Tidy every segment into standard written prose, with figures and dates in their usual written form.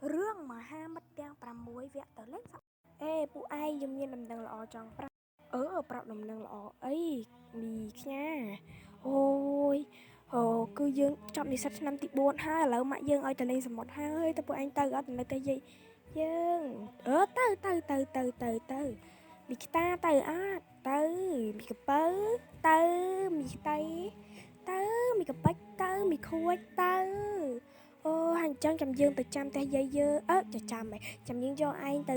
Rương mà ha mất đang pram muối vẹt tới lên sao? Ê, phụ ai dùng nhiên đầm đằng lọ trong pram. Pram đầm đằng lọ ấy mì nha. Ôi, cứ dương trong đi sách năm tỷ buồn ha lỡ mãi dương ơi tới lên một ha ơi tao phụ anh tao ở tới cái gì dương từ mì ta từ á từ mì cái bớ từ mì tay từ mì cái bách từ mì khuếch từ hàng chân chầm dương từ trăm tay dây dơ chầm mày chầm dương cho anh từ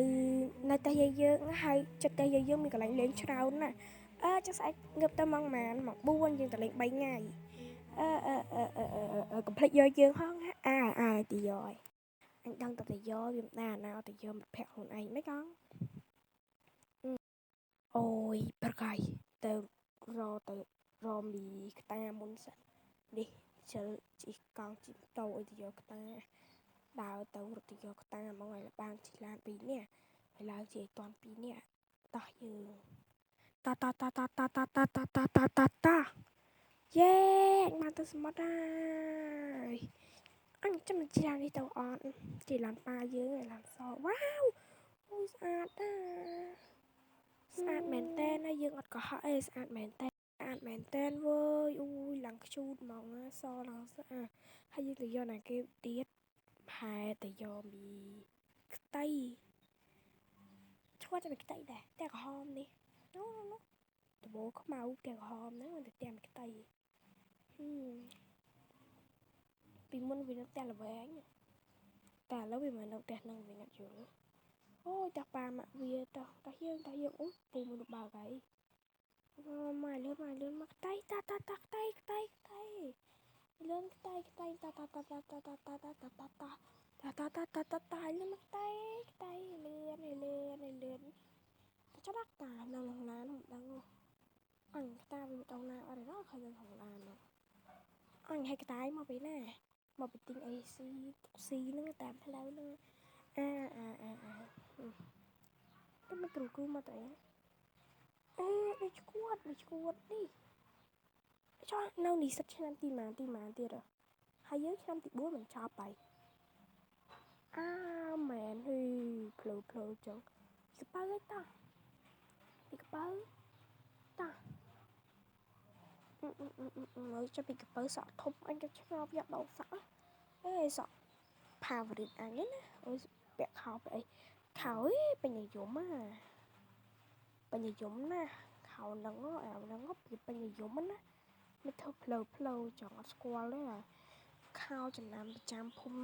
nơi tay dây dơ nó hay cho tay dây dơ mình còn lại lên trâu nè chắc sẽ ngập tao mong mà nó mặc buôn dương từ lên bay ngày complete vô dương hơn ha thì rồi anh đăng từ vô Việt Nam nào từ vô một phèo hồn anh mấy con ôi berkai từ rồi mì ta muốn sẵn đi chờ chỉ con chỉ tàu thì vô ta đào tàu rồi thì vô ta mọi người là ban chỉ làm pí nè phải làm gì toàn pí nè ta như ta yeah mà tôi smart đây anh chắc mình chỉ làm đi tàu on chỉ làm ba dưới này làm sao wow ôi sạt mền tên hay dương ọt có hỏi sạt mền tên vơi ui lằng chút mong so lằng sao hay dương tự do này kêu tiết hai tự do bị tay cho mình cái tay nè tay có hôm đi nó tụi bố có mau tay có hôm nếu mà được tay cái tay vì muốn vì nó tay là về anh ta lâu vì mà đâu tay năng vì ngặt rồi ôi ta ba mà vì ta hiên út bù mình được bà gái mày lươn mắc tay lươn tay ta lươn mắc tay lươn cho đắc tà lần lá không đăng anh ta bị đâu nào ở đó không lần lá anh hay cái tay mà bị nè mà bị tiếng AC nó tạm phải lâu nữa cái mà tụi cứ mà tụi đi chuột đi cho nào đi sắp năm tí mà tiệt rồi hay nhớ năm tí bố mình cho bài mẹ thì pleu chẳng cái bao đấy ta bị cái bao ta nói cho bị cái bao sợ thông anh cho nó biết đâu sợ sợ phà vào điện ảnh ấy ôi bẹt khảo vậy khảo ấy bên nhà dũng nè khảo nó ngốc gì bên nhà dũng áไม่เท่าเพลอจังสกอลเลยอ่ะข้าวจะนำประจำพุ่ม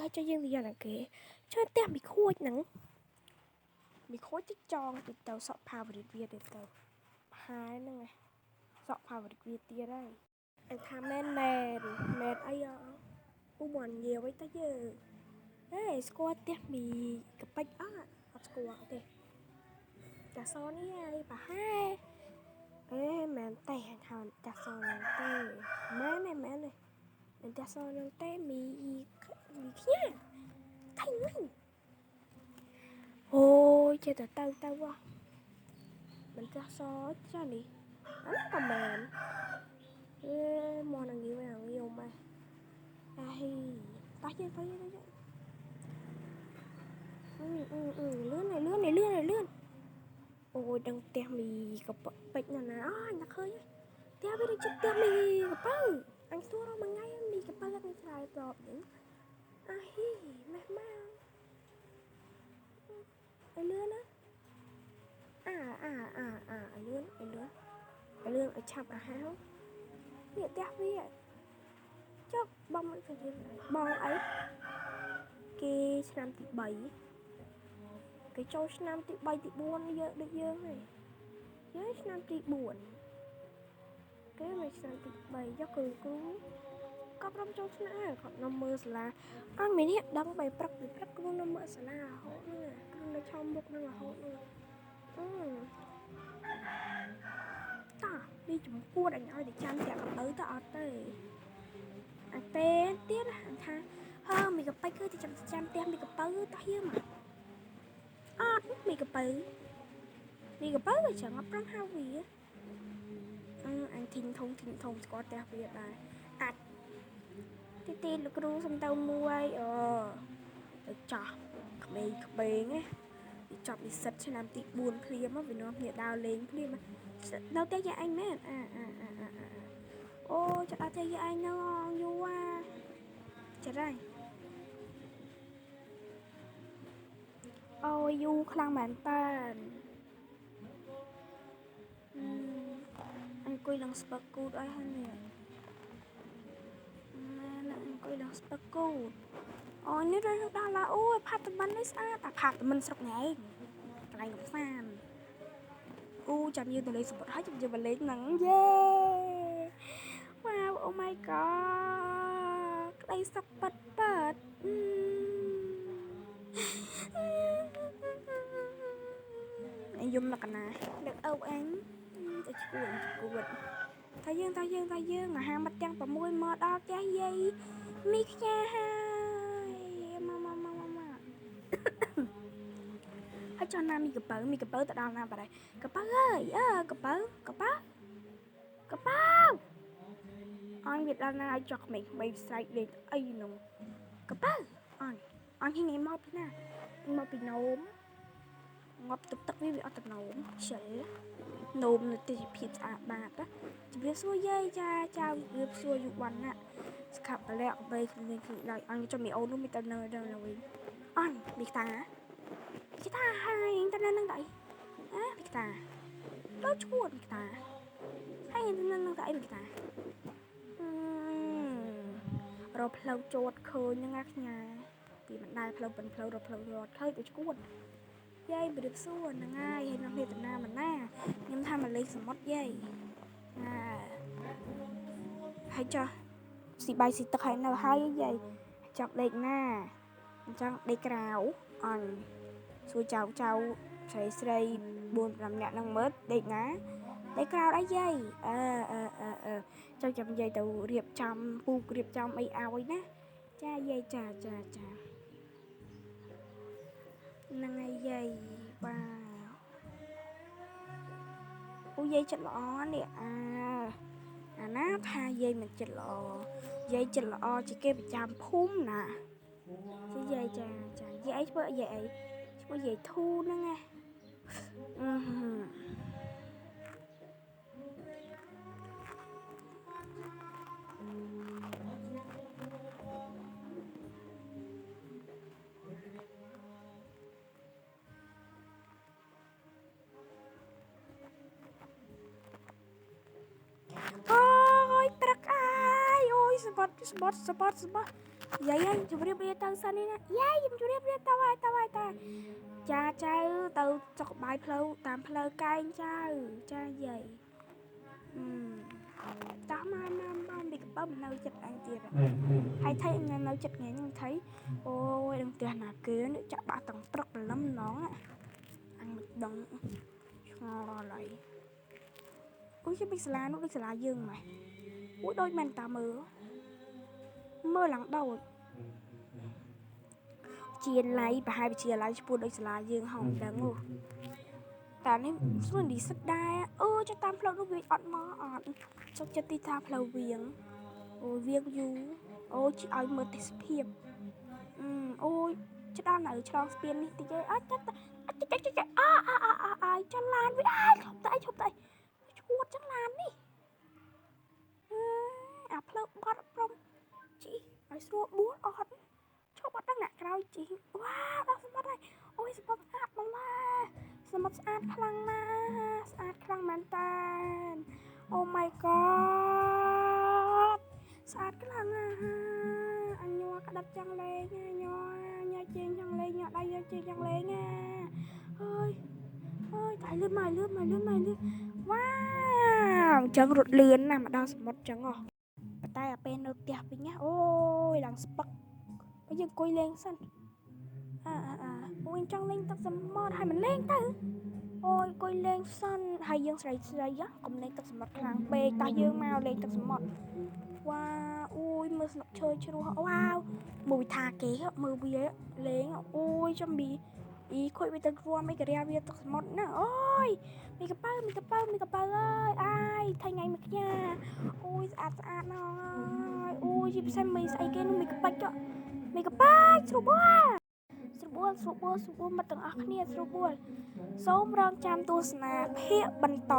ให้cho riêng bây giờ là kể cho tem bị khô nắng bị khô tích tròn từ tàu sọ phao vào việt từ tàu hai nữa này sọ phao vào việt tia đây anh tham men ấy u buồn nhiều với tới giờ đấy squat tem bị cái bạch squat đây cả son ấy bà hai mẹ tay hàng hòn đặt son tay má này mình đặt son tay mì kia thanh mình ôi chơi tao quá mình đặt son cho đi nó còn mềm mòn là nhiều mà ai tao chơi lươn ôi đang tem mì gặp bệnh nè anh khơi tem bây giờ tem mì gặp bơ anh thua đâu mà ngay mì gặp bơ anh xài rồi những mẹ ai lươn lươn ở chậm háo nghĩa tem vậy chốc bông lại phải bông ấy cái năm tỷ 7 cái châu năm tỷ 7 tỷ 4 giờ được dương này với năm tỷ 4 cái này năm tỷ 7 cho cứ có trong châu nè còn năm mơ là anh mình hiện đăng bài prắc cũng năm mơ là hộ nữa nó trong một nó là hộ nữa ta đi chúng cua đánh ai để chăm chả tới tới anh té tiết anh tha mình gặp bay cứ thì chăm tem mình gặp tới tao hiếm mà mình gặp tới chẳng ngập răng hao gì á anh thình thông có teo việc này ទីលោកគ្រូសំដៅមួយទៅចោះក្មេងណាចប់និស្សិតឆ្នាំទី4ភ្លាមវានាំគ្នាដើរលេងភ្លាមនៅតែយាយអញមែនអូចាដល់តែយាយអញនៅយូរចារ៉ៃអូយូរខ្លាំងមែនតើអង្គុយឡើងស្ពឹកគូតអីហើយនេះណាអង្គុយឡើងស្ពឹកគូតអូនេះដល់ឡាអូយផាត់តមិននេះស្អាតផាត់តមិនស្រុកណែកន្លែងកំសាន្តអូចាំយើងទៅលេងសមុទ្រហើយចាំយើងមកលេងហ្នឹងយេវ៉ាវអូ my god ក្តីសុខប៉ិតយំលក្ខណៈដឹកអើអញទៅឈួនគួតថាយើងមហាមិត្តទាំង6មកដល់ផ្ទះយាយមីខ្ញាហើយម៉ាហើយចុះណាមីកប៉ៅទៅដល់ណាបាត់ហើយកប៉ៅអើយកប៉ៅអញវាដល់ណាឲ្យចុះក្មេងស្រែកលេងអីនោះកប៉ៅអញហ៊ីងមកពីណាមកពីនោមងាប់ទឹកវាអត់ទៅនោមខ្ជិលនោមនៅទីភាពស្អាតបាតជំរាបសួរយាយចាជំរាបសួរយូវ័នណាស្កាប់បលាក់បីគ្នាដល់អញចាំមីអូននោះមានតែនៅវិញអញមីតាហើយទៅនៅនឹងដៃមីតាដល់ឈួតមីតាហើយទៅនៅនឹងដៃមីតារកផ្លូវជត់ឃើញហ្នឹងខ្ញាពីមិនដែលផ្លូវរកផ្លូវរត់ឃើញទៅឈួតយាយប្រៀបសួរហ្នឹងហើយនាំគ្នាទៅណាខ្ញុំថាមកលេងសមុទ្រយាយហើយចុះស៊ីបាយស៊ីទឹកហើយនៅហើយយាយចង់ដេកណាអញ្ចឹងដេកក្រៅអញសួរចៅស្រី 4-5 នាក់ហ្នឹងមើលដេកណាដេកក្រៅអីយាយចុះចាំយាយទៅរៀបចំពូករៀបចំអីឲ្យណាចាយាយចាហ្នឹងហើយយាយបាទអូយាយចិត្តល្អនេះអាណាថាយាយមិនចិត្តល្អយាយចិត្តល្អជាគេប្រចាំភូមិណាយាយចាយាយអីធ្វើយាយអីឈ្មោះយាយធូហ្នឹងណាអូយត្រឹកអូយសបត់យាយជម្រាបលាទៅសិននេះណាយាយខ្ញុំជម្រាបលាទៅហើយចាចៅទៅចុកបាយផ្លូវតាមផ្លូវកែងចៅចាយាយតាមកពីកបើនៅចិត្តអញទៀតហើយថៃអញនៅចិត្តញ៉ែហ្នឹងថៃអូយដឹងផ្ទះណាគេនេះចាក់បាក់ទាំងព្រឹកព្រលឹមណងអញមិនដឹងឆ្ងល់អីអូយគេពីសាលានោះដូចសាលាយើងម៉េះអូយដូចមែនតាមើលឡើងដូចជាឡៃប្រហែលវិទ្យាល័យឈ្មោះដូចសាលាយើងហងដឹងតែនេះស្រួលនិស្សិតដែរចុះតាមផ្លូវនោះវាអត់មកអត់ចុះចិត្តទីថាផ្លូវវៀងវៀងយូឲ្យមើលទេសភាពអូយឆ្ដល់នៅឆ្លងស្ពាននេះតិចឯងអត់ចាំឡានវាឈប់ទៅឈួតចឹងឡាននេះអាផ្លូវបត់ព្រមជីឲ្យស្រួលបួលអត់ឈប់អត់ដឹងអ្នកក្រោយជីវ៉ាដល់សមុទ្រហើយអូយសមុទ្រស្អាតមកឡាសមុទ្រស្អាតខ្លាំងណាស់ស្អាតខ្លាំងមែនតើអូ my god ស្អាតខ្លាំងណាស់អញញ័រក្តាប់ចង់លេងញ័រជើងចង់លេងញ័រដៃយកជើងចង់លេងអើយតែលឿនមកវ៉ាវអញ្ចឹងរត់លឿនណាស់មកដល់សមុទ្រអញ្ចឹងតែអាពេលនៅផ្ទះវិញណាអូយឡើងស្ពឹកបើយើងអង្គុយលេងសិនអូយចង់លេងទឹកសមុទ្រហើយមិនលេងទៅអូយអង្គុយលេងសិនហើយយើងស្រីកុំលេងទឹកសមុទ្រខ្លាំងពេកតោះយើងមកលេងទឹកសមុទ្រវ៉ាអូយមើលស្លឹកឈើជ្រោះវ៉ាវមើលថាគេមើលវាលេងអូយចំប៊ីខូចវាទៅរួមអីការាវាទឹកសមុទ្រណាអូយមីកប៉ៅអើយអាយថ្ងៃមួយខ្ញាអូយស្អាតណាស់អើយ ហើយអូយពិសេសមីស្អីគេនោះមីកប៉ាច់មីកប៉ាច់ស្រួលបួលមិត្តទាំងអស់គ្នាស្រួលបួលសូមរងចាំទស្សនាភាគបន្ត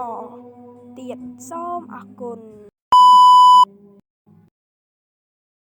ទៀតសូមអរគុណ